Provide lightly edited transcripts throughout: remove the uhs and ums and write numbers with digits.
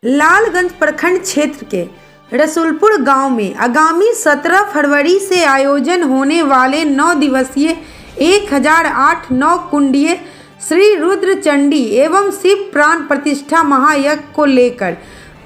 लालगंज प्रखंड क्षेत्र के रसूलपुर गांव में आगामी 17 फरवरी से आयोजन होने वाले 9 दिवसीय 1008 9 कुंडीय श्री रुद्र चंडी एवं शिव प्राण प्रतिष्ठा महायज्ञ को लेकर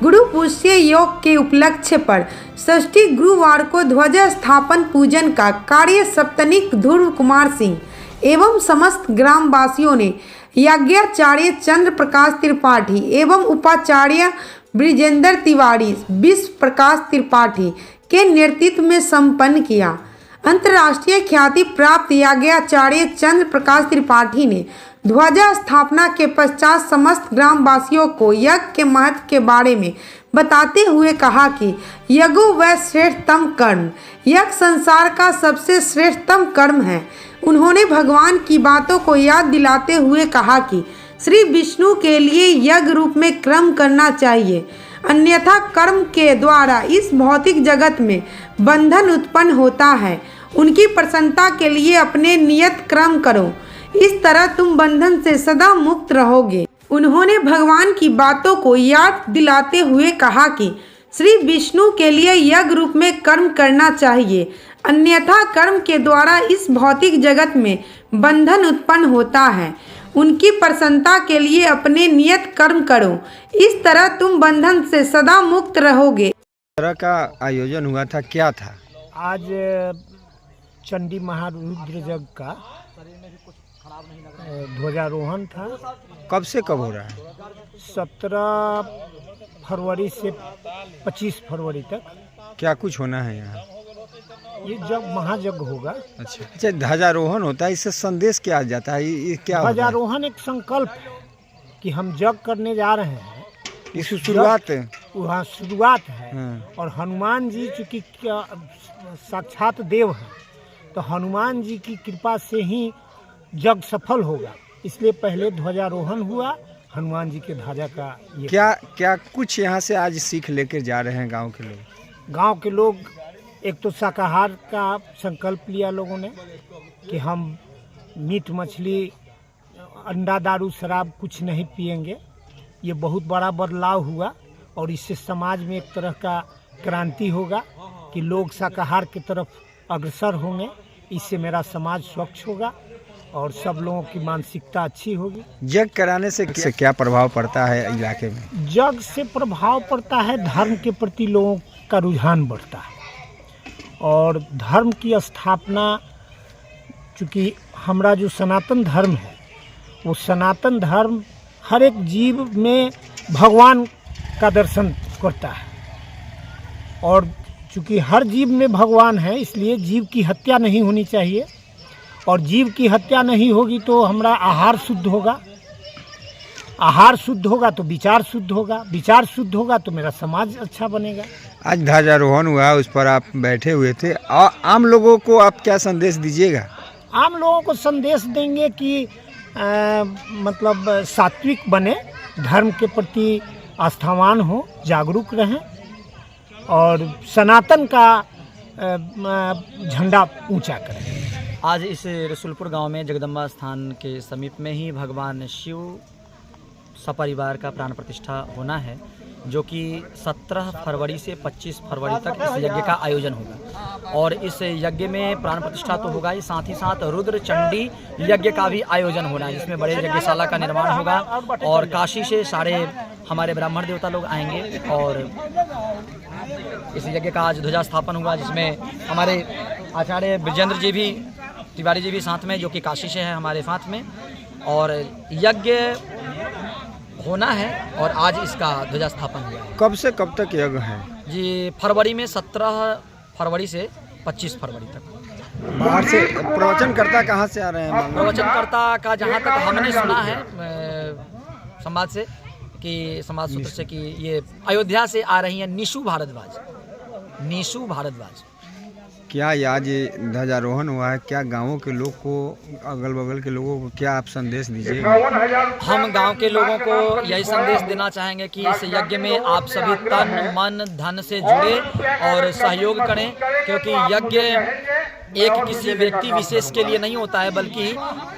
गुरु पुष्य योग के उपलक्ष्य पर षष्ठी गुरुवार को ध्वजा स्थापन पूजन का कार्य सप्तनिक ध्रुव कुमार सिंह एवं समस्त ग्रामवासियों ने यज्ञाचार्य चंद्र प्रकाश त्रिपाठी एवं उपाचार्य ब्रिजेंद्र तिवारी विश्व प्रकाश त्रिपाठी के नेतृत्व में संपन्न किया। अंतर्राष्ट्रीय ख्याति प्राप्त यज्ञाचार्य चंद्र प्रकाश त्रिपाठी ने ध्वजा स्थापना के पश्चात समस्त ग्रामवासियों को यज्ञ के महत्व के बारे में बताते हुए कहा कि यज्ञो व श्रेष्ठतम कर्म, यज्ञ संसार का सबसे श्रेष्ठतम कर्म है। उन्होंने भगवान की बातों को याद दिलाते हुए कहा कि श्री विष्णु के लिए यज्ञ रूप में कर्म करना चाहिए, अन्यथा कर्म के द्वारा इस भौतिक जगत में बंधन उत्पन्न होता है। उनकी प्रसन्नता के लिए अपने नियत कर्म करो, इस तरह तुम बंधन से सदा मुक्त रहोगे। उन्होंने भगवान की बातों को याद दिलाते हुए कहा कि श्री विष्णु के लिए यज्ञ रूप में कर्म करना चाहिए, अन्यथा कर्म के द्वारा इस भौतिक जगत में बंधन उत्पन्न होता है। उनकी प्रसन्नता के लिए अपने नियत कर्म करो, इस तरह तुम बंधन से सदा मुक्त रहोगे। तरह का आयोजन हुआ था, क्या था? आज चंडी महारुद्र यज्ञ का ध्वजारोहण था। कब से कब हो रहा है? 17 फरवरी से 25 फरवरी तक। क्या कुछ होना है यहाँ? ये जग महायज्ञ होगा। अच्छा, ध्वजारोहण होता है, इससे संदेश क्या जाता है? ये क्या ध्वजारोहण एक संकल्प है कि हम यज्ञ करने जा रहे हैं, इसकी शुरुआत वहाँ शुरुआत है। और हनुमान जी चूँकि साक्षात देव हैं, तो हनुमान जी की कृपा से ही यज्ञ सफल होगा, इसलिए पहले ध्वजारोहण हुआ हनुमान जी के ध्वजा का। ये क्या कुछ यहाँ से आज सीख लेकर जा रहे हैं गांव के लोग? गांव के लोग एक तो शाकाहार का संकल्प लिया लोगों ने कि हम मीट मछली अंडा दारू शराब कुछ नहीं पिएंगे। ये बहुत बड़ा बदलाव हुआ और इससे समाज में एक तरह का क्रांति होगा कि लोग शाकाहार की तरफ अग्रसर होंगे। इससे मेरा समाज स्वच्छ होगा और सब लोगों की मानसिकता अच्छी होगी। यज्ञ कराने से क्या प्रभाव पड़ता है इलाके में? यज्ञ से प्रभाव पड़ता है, धर्म के प्रति लोगों का रुझान बढ़ता है और धर्म की स्थापना, चूँकि हमारा जो सनातन धर्म है वो सनातन धर्म हर एक जीव में भगवान का दर्शन करता है और चूँकि हर जीव में भगवान है, इसलिए जीव की हत्या नहीं होनी चाहिए और जीव की हत्या नहीं होगी तो हमारा आहार शुद्ध होगा, आहार शुद्ध होगा तो विचार शुद्ध होगा, विचार शुद्ध होगा तो मेरा समाज अच्छा बनेगा। आज ध्वजारोहण हुआ, उस पर आप बैठे हुए थे। आम लोगों को आप क्या संदेश दीजिएगा? आम लोगों को संदेश देंगे कि मतलब सात्विक बने, धर्म के प्रति आस्थावान हो, जागरूक रहें और सनातन का झंडा ऊंचा करें। आज इस रसूलपुर गांव में जगदम्बा स्थान के समीप में ही भगवान शिव सपरिवार का प्राण प्रतिष्ठा होना है, जो कि 17 फरवरी से 25 फरवरी तक इस यज्ञ का आयोजन होगा। और इस यज्ञ में प्राण प्रतिष्ठा तो होगा ही, साथ ही साथ रुद्र चंडी यज्ञ का भी आयोजन होना है, जिसमें बड़े यज्ञशाला का निर्माण होगा और काशी से सारे हमारे ब्राह्मण देवता लोग आएंगे। और इस यज्ञ का आज ध्वजा स्थापन हुआ, जिसमें हमारे आचार्य ब्रिजेंद्र जी भी तिवारी जी भी साथ में, जो कि काशी से है हमारे साथ में। और यज्ञ होना है और आज इसका ध्वजा स्थापन हुआ है। कब से कब तक यज्ञ है? जी, फरवरी में 17 फरवरी से 25 फरवरी तक। बाहर से प्रवचनकर्ता कहाँ से आ रहे हैं? प्रवचनकर्ता का जहाँ तक हमने सुना है समाज से कि समाज सूत्र से कि ये अयोध्या से आ रही हैं निशु भारद्वाज। क्या आज ध्वजारोहण हुआ है, क्या गांवों के लोग को, अगल बगल के लोगों को क्या आप संदेश दीजिएगा? हम गांव के लोगों को यही संदेश देना चाहेंगे कि इस यज्ञ में आप सभी तन मन धन से जुड़े और सहयोग करें, क्योंकि यज्ञ एक किसी व्यक्ति विशेष के लिए नहीं होता है, बल्कि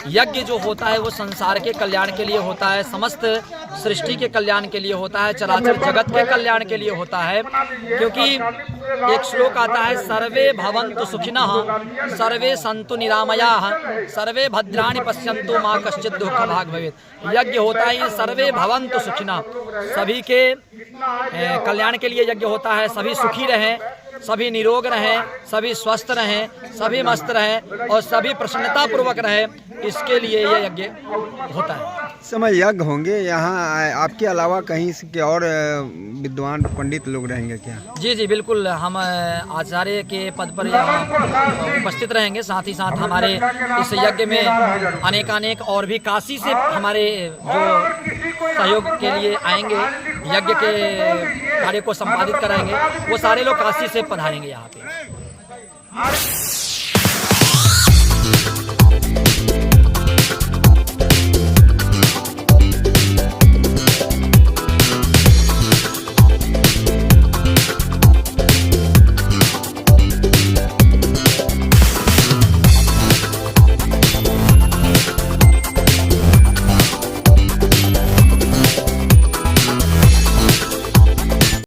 यज्ञ जो होता है वो संसार के कल्याण के लिए होता है, समस्त सृष्टि के कल्याण के लिए होता है, चराचर जगत के कल्याण के लिए होता है। क्योंकि एक श्लोक आता है, सर्वे भवन्तु सुखिनः सर्वे सन्तु निरामयाः सर्वे भद्राणि पश्यन्तु मा कश्चित् दुःख भाग् भवेत्। यज्ञ होता है ये सर्वे भवन्तु सुखिनः, सभी के कल्याण के लिए यज्ञ होता है, सभी सुखी रहें, सभी निरोग रहें, सभी स्वस्थ रहें, सभी मस्त रहें और सभी प्रसन्नता पूर्वक रहें, इसके लिए ये यज्ञ होता है। समय यज्ञ होंगे यहाँ आपके अलावा कहीं के और विद्वान पंडित लोग रहेंगे क्या? जी जी बिल्कुल, हम आचार्य के पद पर यहाँ उपस्थित रहेंगे। साथ ही साथ हमारे इस यज्ञ में अनेकानेक और भी काशी से हमारे जो सहयोग के लिए आएंगे, यज्ञ के कार्य को संपादित कराएंगे, वो सारे लोग काशी से पधारेंगे यहाँ पे।